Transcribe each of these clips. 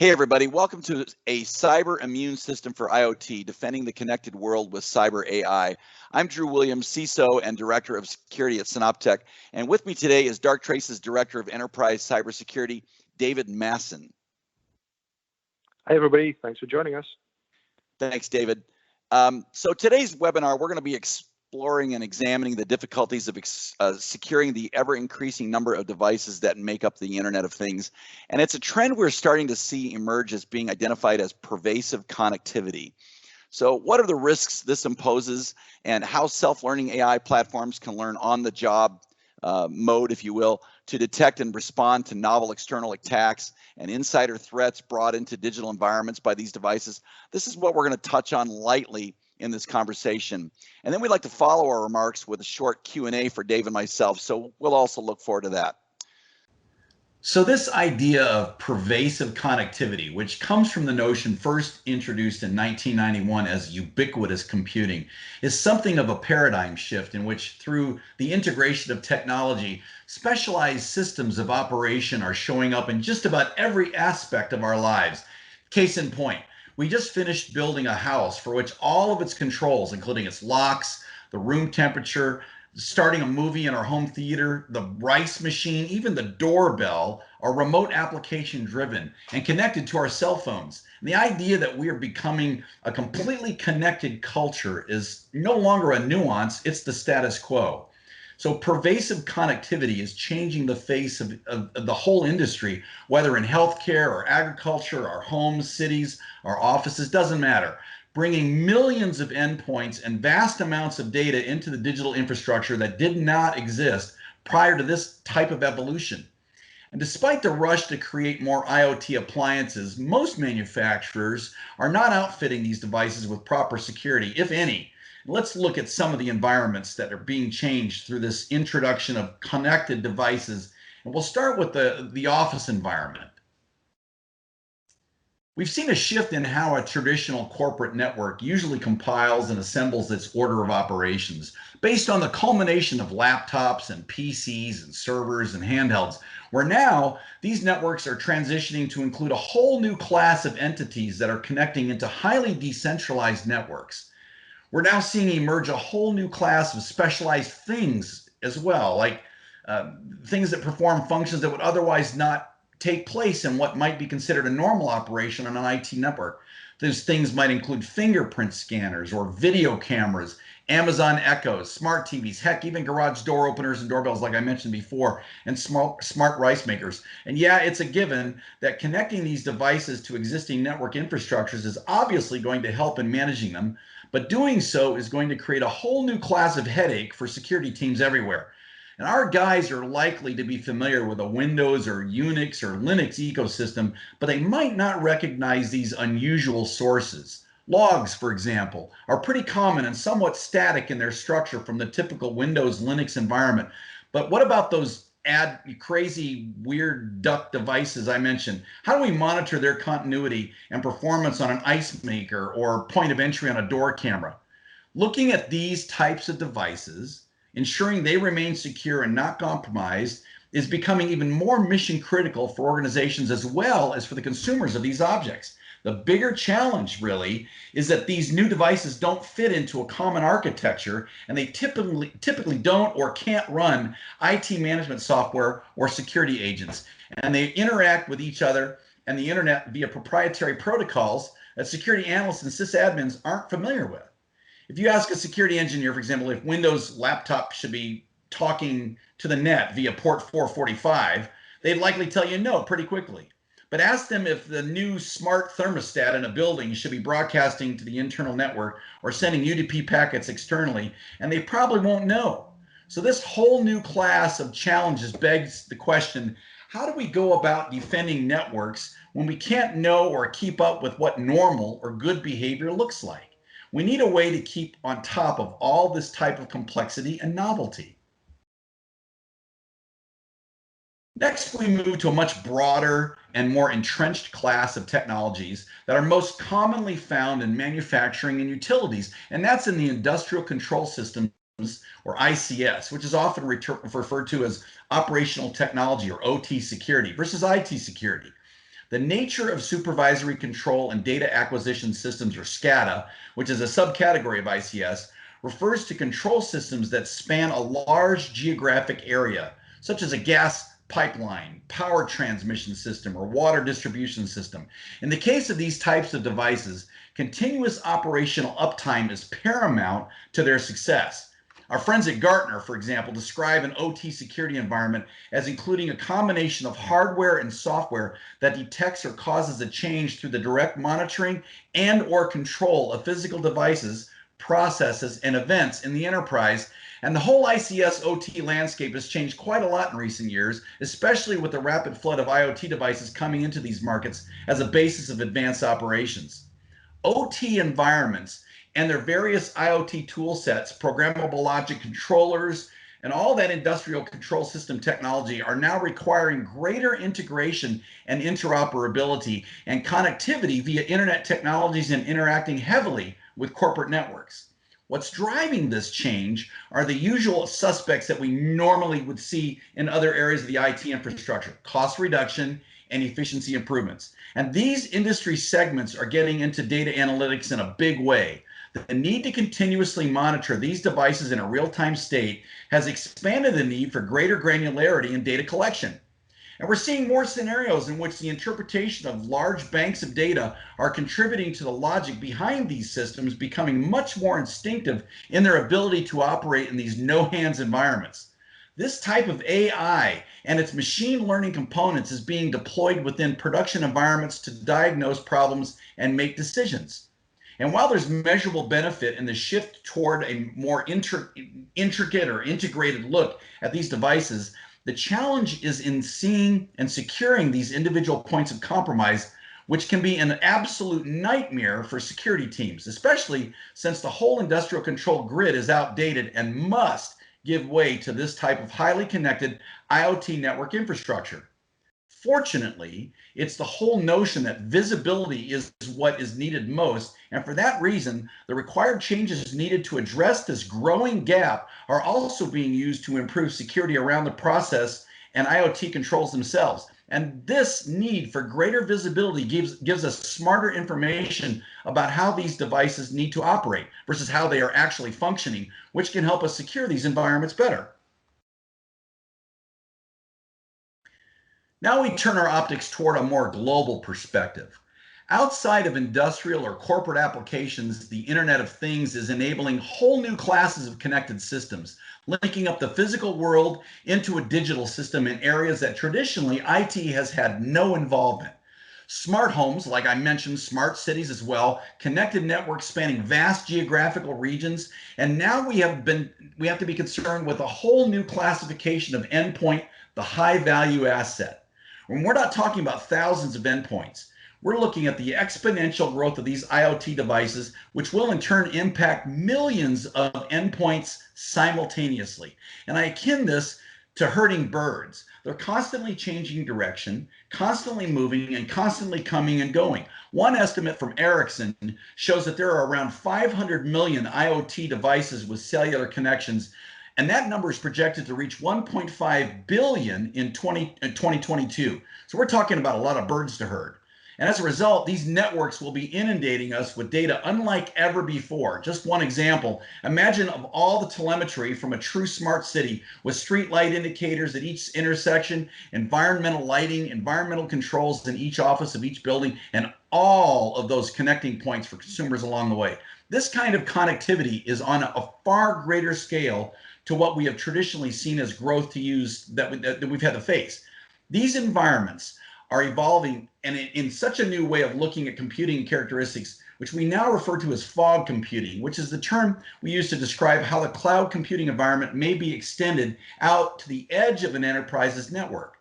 Hey everybody, welcome to a cyber immune system for IoT, defending the connected world with cyber AI. I'm Drew Williams, CISO and Director of Security at Synoptech, and with me today is Darktrace's Director of Enterprise Cybersecurity, David Masson. Hi everybody, thanks for joining us. Thanks, David. So today's webinar, we're going to be exploring and examining the difficulties of securing the ever-increasing number of devices that make up the Internet of Things. And it's a trend we're starting to see emerge as being identified as pervasive connectivity. So what are the risks this imposes, and how self-learning AI platforms can learn on-the-job mode, if you will, to detect and respond to novel external attacks and insider threats brought into digital environments by these devices? This is what we're going to touch on lightly in this conversation. And then we'd like to follow our remarks with a short Q&A for Dave and myself. So we'll also look forward to that. So this idea of pervasive connectivity, which comes from the notion first introduced in 1991 as ubiquitous computing, is something of a paradigm shift in which, through the integration of technology, specialized systems of operation are showing up in just about every aspect of our lives. Case in point, we just finished building a house for which all of its controls, including its locks, the room temperature, starting a movie in our home theater, the rice machine, even the doorbell, are remote application driven and connected to our cell phones. And the idea that we are becoming a completely connected culture is no longer a nuance, it's the status quo. So pervasive connectivity is changing the face of the whole industry, whether in healthcare or agriculture, our homes, cities, our offices, doesn't matter. Bringing millions of endpoints and vast amounts of data into the digital infrastructure that did not exist prior to this type of evolution. And despite the rush to create more IoT appliances, most manufacturers are not outfitting these devices with proper security, if any. Let's look at some of the environments that are being changed through this introduction of connected devices. And we'll start with the office environment. We've seen a shift in how a traditional corporate network usually compiles and assembles its order of operations based on the culmination of laptops and PCs and servers and handhelds, where now these networks are transitioning to include a whole new class of entities that are connecting into highly decentralized networks. We're now seeing emerge a whole new class of specialized things as well, like things that perform functions that would otherwise not take place in what might be considered a normal operation on an IT network. Those things might include fingerprint scanners or video cameras, Amazon Echoes, smart TVs, heck, even garage door openers and doorbells like I mentioned before, and smart rice makers. And yeah, it's a given that connecting these devices to existing network infrastructures is obviously going to help in managing them, but doing so is going to create a whole new class of headache for security teams everywhere. And our guys are likely to be familiar with a Windows or Unix or Linux ecosystem, but they might not recognize these unusual sources. Logs, for example, are pretty common and somewhat static in their structure from the typical Windows Linux environment. But what about those crazy, weird duck devices I mentioned? How do we monitor their continuity and performance on an ice maker or point of entry on a door camera? Looking at these types of devices, ensuring they remain secure and not compromised, is becoming even more mission critical for organizations as well as for the consumers of these objects. The bigger challenge really is that these new devices don't fit into a common architecture, and they typically don't or can't run IT management software or security agents. And they interact with each other and the internet via proprietary protocols that security analysts and sysadmins aren't familiar with. If you ask a security engineer, for example, if Windows laptop should be talking to the net via port 445, they'd likely tell you no pretty quickly. But ask them if the new smart thermostat in a building should be broadcasting to the internal network or sending UDP packets externally, and they probably won't know. So this whole new class of challenges begs the question, how do we go about defending networks when we can't know or keep up with what normal or good behavior looks like? We need a way to keep on top of all this type of complexity and novelty. Next, we move to a much broader and more entrenched class of technologies that are most commonly found in manufacturing and utilities, and that's in the industrial control systems, or ICS, which is often referred to as operational technology or OT security versus IT security. The nature of supervisory control and data acquisition systems, or SCADA, which is a subcategory of ICS, refers to control systems that span a large geographic area, such as a gas pipeline, power transmission system, or water distribution system. In the case of these types of devices, continuous operational uptime is paramount to their success. Our friends at Gartner, for example, describe an OT security environment as including a combination of hardware and software that detects or causes a change through the direct monitoring and or control of physical devices, processes, and events in the enterprise. And the whole ICS OT landscape has changed quite a lot in recent years, especially with the rapid flood of IoT devices coming into these markets as a basis of advanced operations. OT environments and their various IoT tool sets, programmable logic controllers, and all that industrial control system technology are now requiring greater integration and interoperability and connectivity via internet technologies and interacting heavily with corporate networks. What's driving this change are the usual suspects that we normally would see in other areas of the IT infrastructure: cost reduction and efficiency improvements. And these industry segments are getting into data analytics in a big way. The need to continuously monitor these devices in a real-time state has expanded the need for greater granularity in data collection. And we're seeing more scenarios in which the interpretation of large banks of data are contributing to the logic behind these systems becoming much more instinctive in their ability to operate in these no-hands environments. This type of AI and its machine learning components is being deployed within production environments to diagnose problems and make decisions. And while there's measurable benefit in the shift toward a more intricate or integrated look at these devices, the challenge is in seeing and securing these individual points of compromise, which can be an absolute nightmare for security teams, especially since the whole industrial control grid is outdated and must give way to this type of highly connected IoT network infrastructure. Fortunately, it's the whole notion that visibility is what is needed most, and for that reason, the required changes needed to address this growing gap are also being used to improve security around the process and IoT controls themselves. And this need for greater visibility gives us smarter information about how these devices need to operate versus how they are actually functioning, which can help us secure these environments better. Now we turn our optics toward a more global perspective. Outside of industrial or corporate applications, the Internet of Things is enabling whole new classes of connected systems, linking up the physical world into a digital system in areas that traditionally IT has had no involvement. Smart homes, like I mentioned, smart cities as well, connected networks spanning vast geographical regions, and now we have to be concerned with a whole new classification of endpoint, the high value asset. When we're not talking about thousands of endpoints, we're looking at the exponential growth of these IoT devices, which will in turn impact millions of endpoints simultaneously. And I akin this to herding birds. They're constantly changing direction, constantly moving, and constantly coming and going. One estimate from Ericsson shows that there are around 500 million IoT devices with cellular connections, and that number is projected to reach 1.5 billion in 2022. So we're talking about a lot of birds to herd. And as a result, these networks will be inundating us with data unlike ever before. Just one example, imagine of all the telemetry from a true smart city with street light indicators at each intersection, environmental lighting, environmental controls in each office of each building, and all of those connecting points for consumers along the way. This kind of connectivity is on a far greater scale to what we have traditionally seen as growth to use that we've had to face. These environments are evolving and in such a new way of looking at computing characteristics, which we now refer to as fog computing, which is the term we use to describe how the cloud computing environment may be extended out to the edge of an enterprise's network.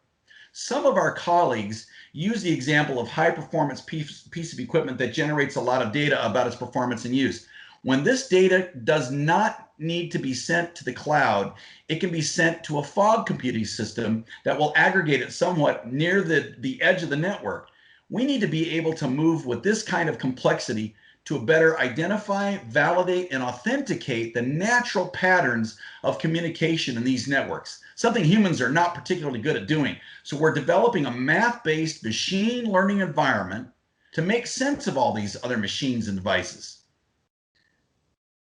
Some of our colleagues use the example of high performance piece of equipment that generates a lot of data about its performance and use. When this data does not need to be sent to the cloud, it can be sent to a fog computing system that will aggregate it somewhat near the edge of the network. We need to be able to move with this kind of complexity to better identify, validate, and authenticate the natural patterns of communication in these networks. something humans are not particularly good at doing. So we're developing a math-based machine learning environment to make sense of all these other machines and devices.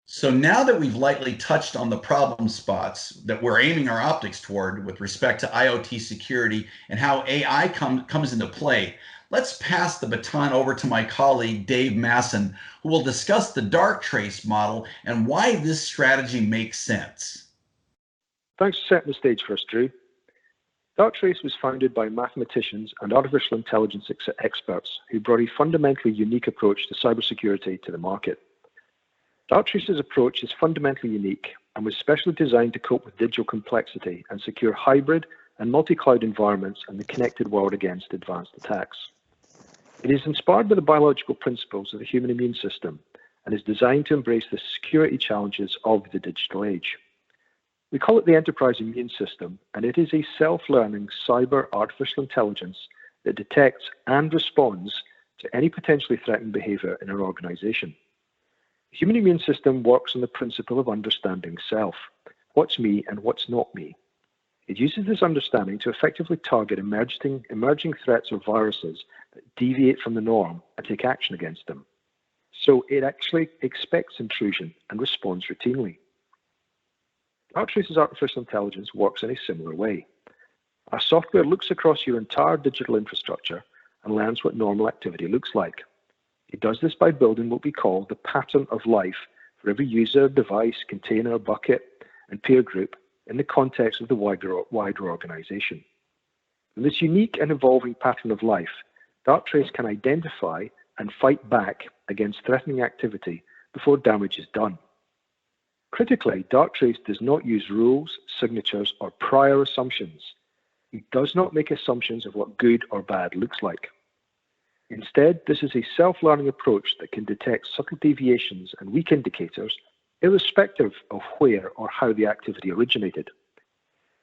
So now that we've lightly touched on the problem spots that we're aiming our optics toward with respect to IoT security and how AI comes into play, let's pass the baton over to my colleague, Dave Masson, who will discuss the Darktrace model and why this strategy makes sense. Thanks for setting the stage for us, Drew. Darktrace was founded by mathematicians and artificial intelligence experts who brought a fundamentally unique approach to cybersecurity to the market. Darktrace's approach is fundamentally unique and was specially designed to cope with digital complexity and secure hybrid and multi-cloud environments and the connected world against advanced attacks. It is inspired by the biological principles of the human immune system and is designed to embrace the security challenges of the digital age. We call it the enterprise immune system, and it is a self-learning cyber artificial intelligence that detects and responds to any potentially threatening behavior in our organization. The human immune system works on the principle of understanding self, what's me and what's not me. It uses this understanding to effectively target emerging threats or viruses that deviate from the norm and take action against them. So it actually expects intrusion and responds routinely. Darktrace's artificial intelligence works in a similar way. Our software looks across your entire digital infrastructure and learns what normal activity looks like. It does this by building what we call the pattern of life for every user, device, container, bucket, and peer group in the context of the wider organization. In this unique and evolving pattern of life, Darktrace can identify and fight back against threatening activity before damage is done. Critically, Darktrace does not use rules, signatures, or prior assumptions. It does not make assumptions of what good or bad looks like. Instead, this is a self-learning approach that can detect subtle deviations and weak indicators, irrespective of where or how the activity originated.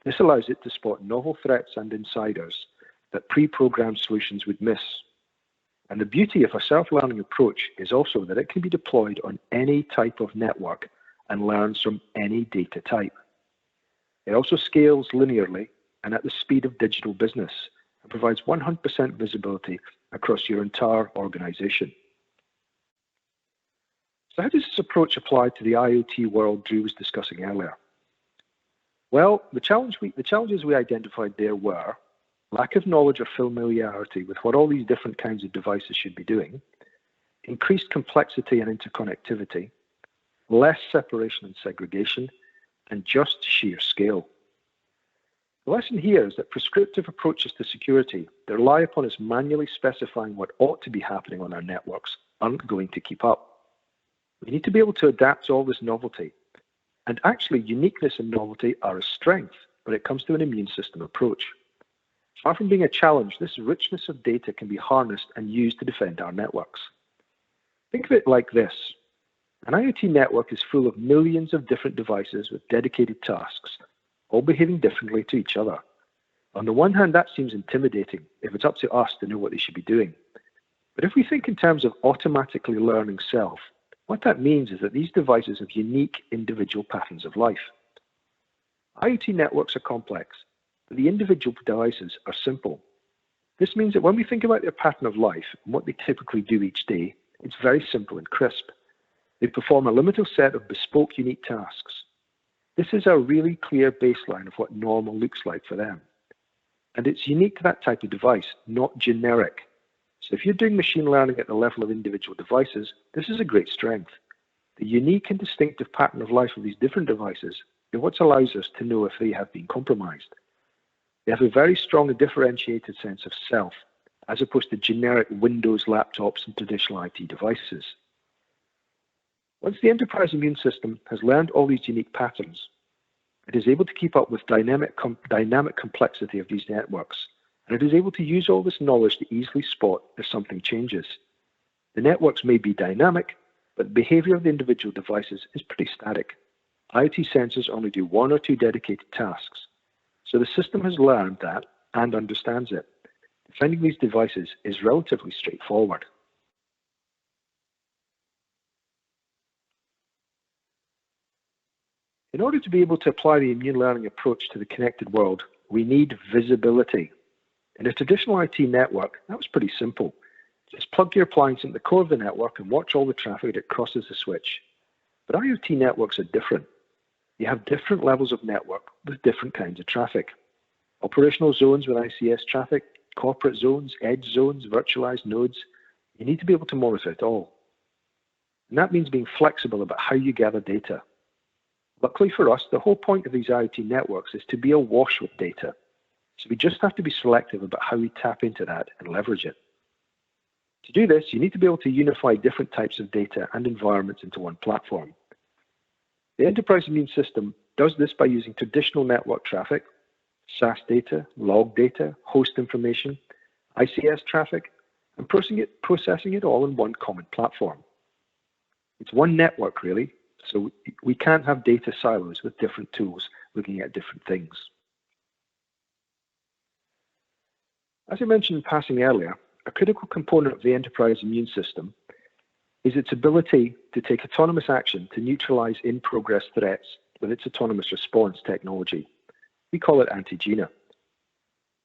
This allows it to spot novel threats and insiders that pre-programmed solutions would miss. And the beauty of a self-learning approach is also that it can be deployed on any type of network and learns from any data type. It also scales linearly and at the speed of digital business and provides 100% visibility across your entire organization. So how does this approach apply to the IoT world Drew was discussing earlier? Well, the challenges we identified there were lack of knowledge or familiarity with what all these different kinds of devices should be doing, increased complexity and interconnectivity, less separation and segregation, and just sheer scale. The lesson here is that prescriptive approaches to security that rely upon us manually specifying what ought to be happening on our networks aren't going to keep up. We need to be able to adapt to all this novelty. And actually, uniqueness and novelty are a strength when it comes to an immune system approach. Far from being a challenge, this richness of data can be harnessed and used to defend our networks. Think of it like this. An IoT network is full of millions of different devices with dedicated tasks, all behaving differently to each other. On the one hand, that seems intimidating if it's up to us to know what they should be doing. But if we think in terms of automatically learning self, what that means is that these devices have unique individual patterns of life. IoT networks are complex, but the individual devices are simple. This means that when we think about their pattern of life and what they typically do each day, it's very simple and crisp. They perform a limited set of bespoke, unique tasks. This is a really clear baseline of what normal looks like for them. And it's unique to that type of device, not generic. So if you're doing machine learning at the level of individual devices, this is a great strength. The unique and distinctive pattern of life of these different devices is what allows us to know if they have been compromised. They have a very strong and differentiated sense of self, as opposed to generic Windows laptops and traditional IT devices. Once the enterprise immune system has learned all these unique patterns, it is able to keep up with dynamic complexity of these networks, and it is able to use all this knowledge to easily spot if something changes. The networks may be dynamic, but the behavior of the individual devices is pretty static. IoT sensors only do one or two dedicated tasks, so the system has learned that and understands it. Defending these devices is relatively straightforward. In order to be able to apply the immune learning approach to the connected world, we need visibility. In a traditional IT network, that was pretty simple. Just plug your appliance into the core of the network and watch all the traffic that crosses the switch. But IoT networks are different. You have different levels of network with different kinds of traffic. Operational zones with ICS traffic, corporate zones, edge zones, virtualized nodes. You need to be able to monitor it all. And that means being flexible about how you gather data. Luckily for us, the whole point of these IoT networks is to be awash with data. So we just have to be selective about how we tap into that and leverage it. To do this, you need to be able to unify different types of data and environments into one platform. The enterprise immune system does this by using traditional network traffic, SAS data, log data, host information, ICS traffic, and processing it all in one common platform. It's one network, really, so we can't have data silos with different tools looking at different things. As I mentioned in passing earlier, a critical component of the enterprise immune system is its ability to take autonomous action to neutralize in-progress threats with its autonomous response technology. We call it Antigena.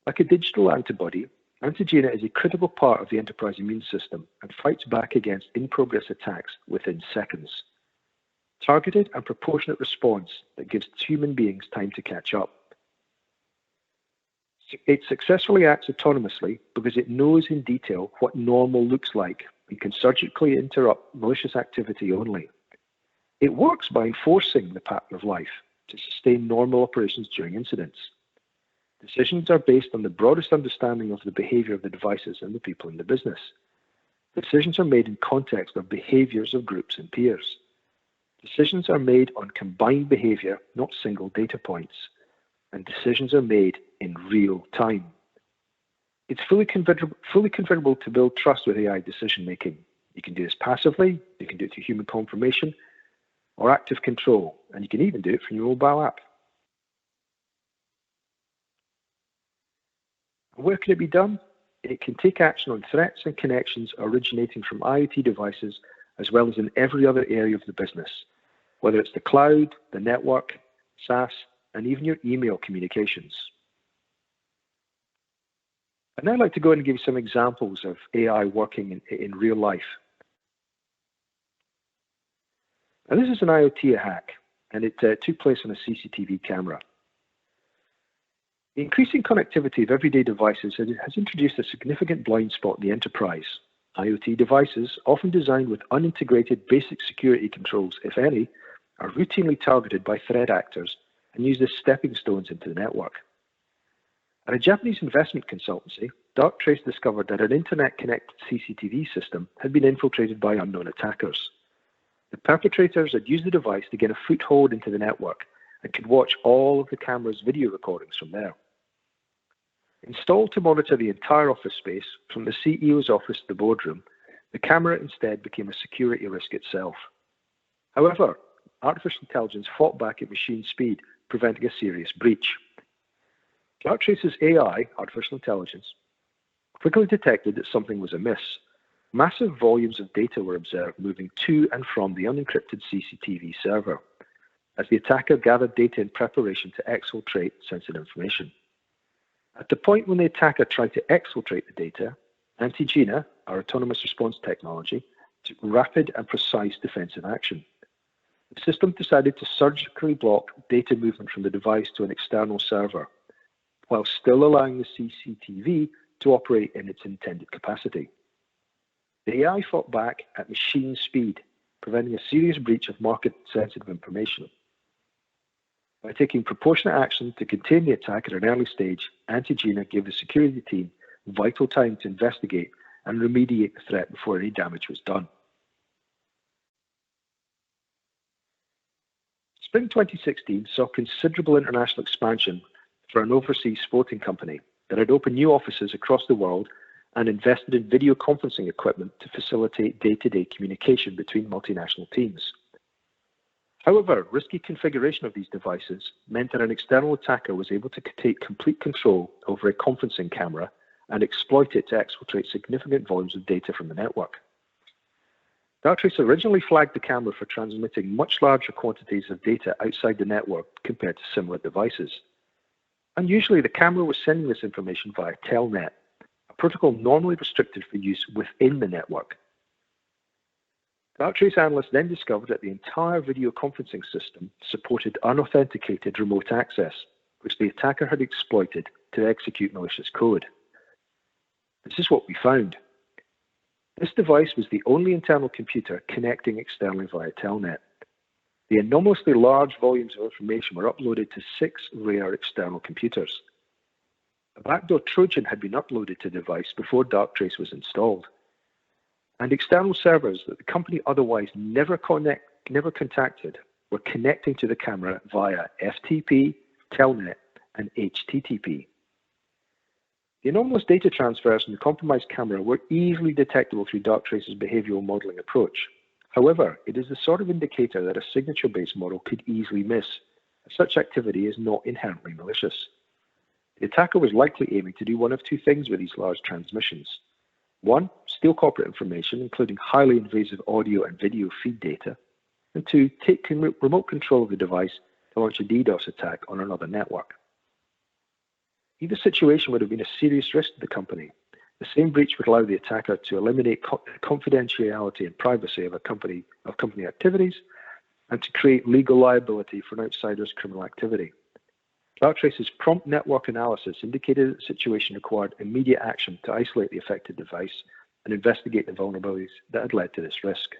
Like a digital antibody, Antigena is a critical part of the enterprise immune system and fights back against in-progress attacks within seconds. Targeted and proportionate response that gives human beings time to catch up. It successfully acts autonomously because it knows in detail what normal looks like and can surgically interrupt malicious activity only. It works by enforcing the pattern of life to sustain normal operations during incidents. Decisions are based on the broadest understanding of the behavior of the devices and the people in the business. Decisions are made in context of behaviors of groups and peers. Decisions are made on combined behavior, not single data points. And decisions are made in real time. It's fully configurable to build trust with AI decision making. You can do this passively, you can do it through human confirmation, or active control, and you can even do it from your mobile app. And where can it be done? It can take action on threats and connections originating from IoT devices, as well as in every other area of the business, whether it's the cloud, the network, SaaS, and even your email communications. I'd now like to go and give you some examples of AI working in real life. Now, this is an IoT hack, and it took place on a CCTV camera. The increasing connectivity of everyday devices has introduced a significant blind spot in the enterprise. IoT devices, often designed with unintegrated basic security controls, if any, are routinely targeted by threat actors and used as stepping stones into the network. At a Japanese investment consultancy, Darktrace discovered that an internet-connected CCTV system had been infiltrated by unknown attackers. The perpetrators had used the device to get a foothold into the network and could watch all of the camera's video recordings from there. Installed to monitor the entire office space, from the CEO's office to the boardroom, the camera instead became a security risk itself. However, artificial intelligence fought back at machine speed, preventing a serious breach. Darktrace's AI, artificial intelligence, quickly detected that something was amiss. Massive volumes of data were observed moving to and from the unencrypted CCTV server, as the attacker gathered data in preparation to exfiltrate sensitive information. At the point when the attacker tried to exfiltrate the data, Antigena, our autonomous response technology, took rapid and precise defensive action. The system decided to surgically block data movement from the device to an external server, while still allowing the CCTV to operate in its intended capacity. The AI fought back at machine speed, preventing a serious breach of market-sensitive information. By taking proportionate action to contain the attack at an early stage, Antigena gave the security team vital time to investigate and remediate the threat before any damage was done. Spring 2016 saw considerable international expansion for an overseas sporting company that had opened new offices across the world and invested in video conferencing equipment to facilitate day-to-day communication between multinational teams. However, risky configuration of these devices meant that an external attacker was able to take complete control over a conferencing camera and exploit it to exfiltrate significant volumes of data from the network. Darktrace originally flagged the camera for transmitting much larger quantities of data outside the network compared to similar devices. Unusually, the camera was sending this information via Telnet, a protocol normally restricted for use within the network. Darktrace analysts then discovered that the entire video conferencing system supported unauthenticated remote access, which the attacker had exploited to execute malicious code. This is what we found. This device was the only internal computer connecting externally via Telnet. The anomalously large volumes of information were uploaded to 6 rare external computers. A backdoor Trojan had been uploaded to the device before Darktrace was installed. And external servers that the company otherwise never contacted were connecting to the camera via FTP, Telnet, and HTTP. The anomalous data transfers from the compromised camera were easily detectable through Darktrace's behavioral modeling approach. However, it is the sort of indicator that a signature-based model could easily miss, as such activity is not inherently malicious. The attacker was likely aiming to do one of two things with these large transmissions. 1, steal corporate information, including highly invasive audio and video feed data. And 2, take remote control of the device to launch a DDoS attack on another network. Either situation would have been a serious risk to the company. The same breach would allow the attacker to eliminate confidentiality and privacy of company activities and to create legal liability for an outsider's criminal activity. Darktrace's prompt network analysis indicated that the situation required immediate action to isolate the affected device and investigate the vulnerabilities that had led to this risk.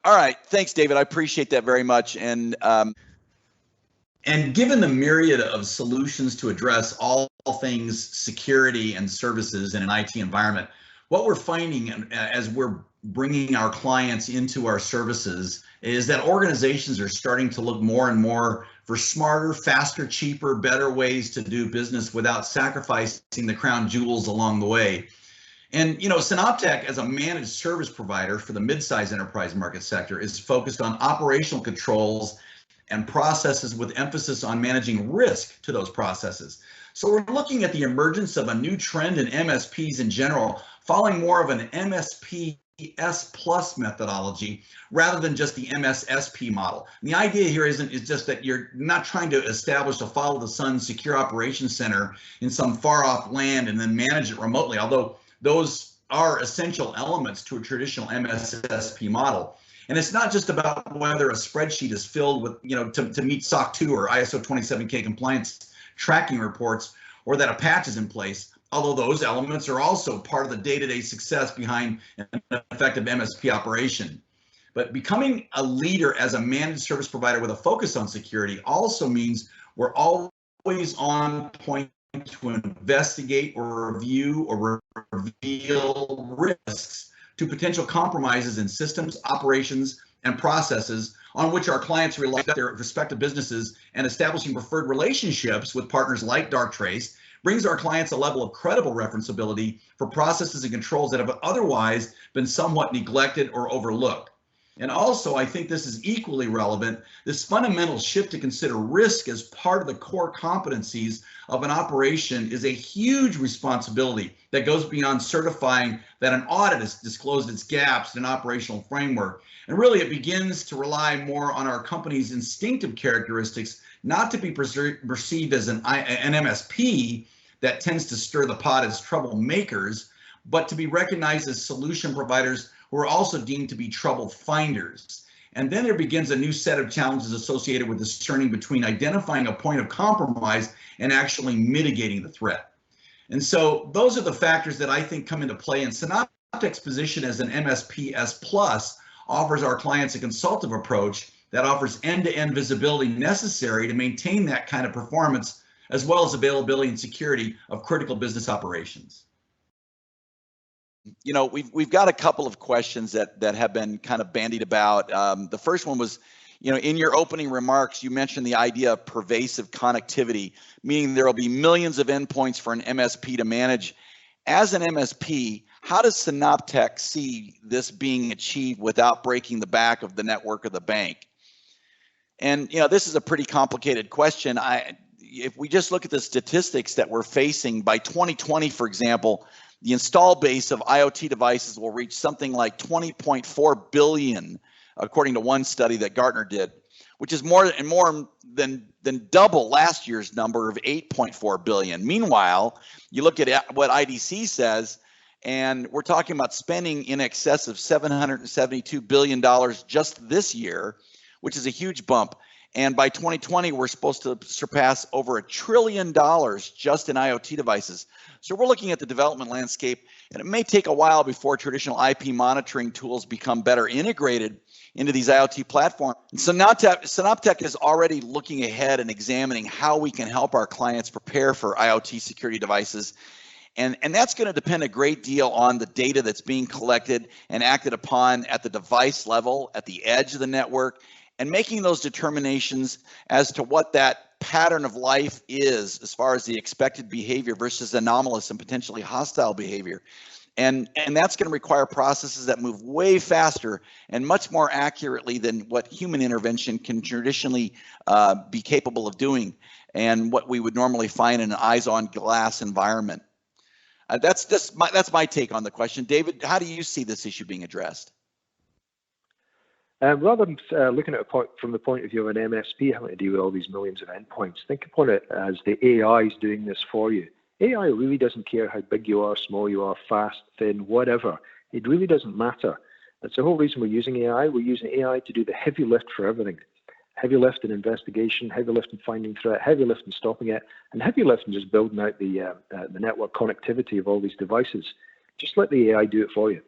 All right, thanks, David. I appreciate that very much. And given the myriad of solutions to address all things security and services in an IT environment, what we're finding as we're bringing our clients into our services is that organizations are starting to look more and more for smarter, faster, cheaper, better ways to do business without sacrificing the crown jewels along the way. And Synoptech, as a managed service provider for the mid-size enterprise market sector, is focused on operational controls and processes with emphasis on managing risk to those processes. So we're looking at the emergence of a new trend in MSPs in general, following more of an MSP S+ methodology rather than just the MSSP model. And the idea here is just that you're not trying to establish a follow the sun secure operations center in some far off land and then manage it remotely, although those are essential elements to a traditional MSSP model. And it's not just about whether a spreadsheet is filled with, to meet SOC 2 or ISO 27K compliance tracking reports, or that a patch is in place, although those elements are also part of the day-to-day success behind an effective MSP operation. But becoming a leader as a managed service provider with a focus on security also means we're always on point to investigate or review or reveal risks to potential compromises in systems, operations, and processes on which our clients rely on their respective businesses, and establishing preferred relationships with partners like Darktrace brings our clients a level of credible referenceability for processes and controls that have otherwise been somewhat neglected or overlooked. And also, I think this is equally relevant, this fundamental shift to consider risk as part of the core competencies of an operation is a huge responsibility that goes beyond certifying that an audit has disclosed its gaps in an operational framework. And really, it begins to rely more on our company's instinctive characteristics, not to be perceived as an MSP that tends to stir the pot as troublemakers, but to be recognized as solution providers who are also deemed to be trouble finders. And then there begins a new set of challenges associated with discerning between identifying a point of compromise and actually mitigating the threat. And so those are the factors that I think come into play. And Synoptech's position as an MSP S+ offers our clients a consultative approach that offers end-to-end visibility necessary to maintain that kind of performance, as well as availability and security of critical business operations. We've got a couple of questions that have been kind of bandied about. The first one was, in your opening remarks, you mentioned the idea of pervasive connectivity, meaning there will be millions of endpoints for an MSP to manage. As an MSP, how does Synoptech see this being achieved without breaking the back of the network of the bank? And, this is a pretty complicated question. If we just look at the statistics that we're facing, by 2020, for example, the install base of IoT devices will reach something like 20.4 billion, according to one study that Gartner did, which is more than double last year's number of 8.4 billion. Meanwhile, you look at what IDC says, and we're talking about spending in excess of $772 billion just this year, which is a huge bump. And by 2020, we're supposed to surpass over $1 trillion just in IoT devices. So we're looking at the development landscape, and it may take a while before traditional IP monitoring tools become better integrated into these IoT platforms. And so Synoptech is already looking ahead and examining how we can help our clients prepare for IoT security devices. And that's going to depend a great deal on the data that's being collected and acted upon at the device level, at the edge of the network, and making those determinations as to what that pattern of life is as far as the expected behavior versus anomalous and potentially hostile behavior. And that's going to require processes that move way faster and much more accurately than what human intervention can traditionally be capable of doing, and what we would normally find in an eyes-on-glass environment. That's my take on the question. David, how do you see this issue being addressed? Rather than looking at it from the point of view of an MSP having to deal with all these millions of endpoints, think upon it as the AI is doing this for you. AI really doesn't care how big you are, small you are, fast, thin, whatever. It really doesn't matter. That's the whole reason we're using AI. We're using AI to do the heavy lift for everything. Heavy lift in investigation, heavy lift in finding threat, heavy lift in stopping it, and heavy lift in just building out the network connectivity of all these devices. Just let the AI do it for you.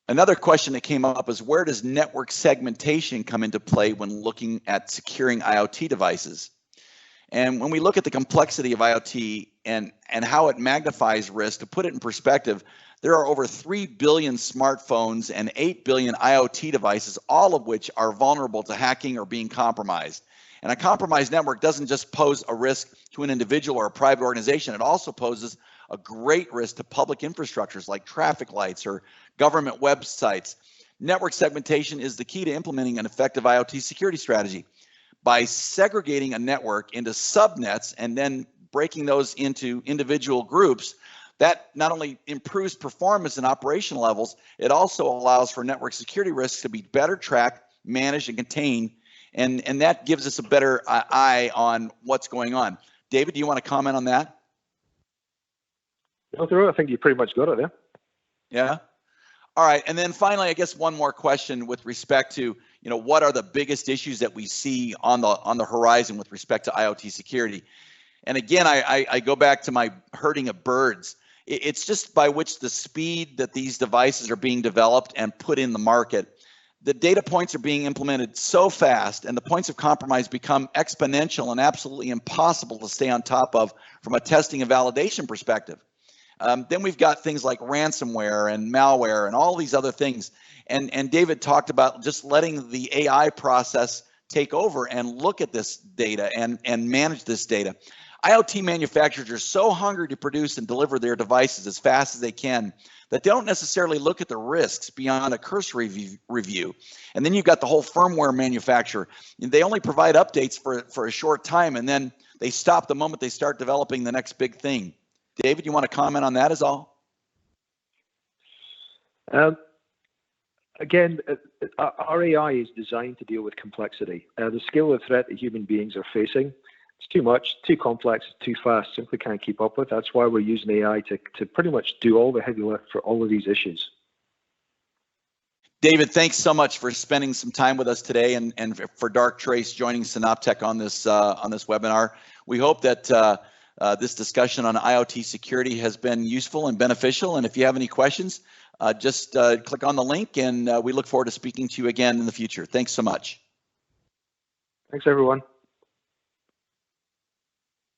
Another question that came up is, where does network segmentation come into play when looking at securing IoT devices? And when we look at the complexity of IoT and how it magnifies risk, to put it in perspective, there are over 3 billion smartphones and 8 billion IoT devices, all of which are vulnerable to hacking or being compromised. And a compromised network doesn't just pose a risk to an individual or a private organization, it also poses a great risk to public infrastructures like traffic lights or government websites. Network segmentation is the key to implementing an effective IoT security strategy. By segregating a network into subnets and then breaking those into individual groups, that not only improves performance and operational levels, it also allows for network security risks to be better tracked, managed, and contained. And that gives us a better eye on what's going on. David, do you want to comment on that? No, I think you pretty much got it there. Yeah. All right. And then finally, I guess one more question with respect to, what are the biggest issues that we see on the horizon with respect to IoT security? And again, I go back to my herding of birds. It's just by which the speed that these devices are being developed and put in the market. The data points are being implemented so fast, and the points of compromise become exponential and absolutely impossible to stay on top of from a testing and validation perspective. Then we've got things like ransomware and malware and all these other things. And David talked about just letting the AI process take over and look at this data and manage this data. IoT manufacturers are so hungry to produce and deliver their devices as fast as they can that they don't necessarily look at the risks beyond a cursory review. And then you've got the whole firmware manufacturer. They only provide updates for a short time, and then they stop the moment they start developing the next big thing. David, you want to comment on that as all? Again, our AI is designed to deal with complexity. The scale of threat that human beings are facing, it's too much, too complex, too fast, simply can't keep up with. That's why we're using AI to pretty much do all the heavy lift for all of these issues. David, thanks so much for spending some time with us today, and for Darktrace joining Synoptech on this webinar. We hope that this discussion on IoT security has been useful and beneficial. And if you have any questions, just click on the link, and we look forward to speaking to you again in the future. Thanks so much. Thanks, everyone.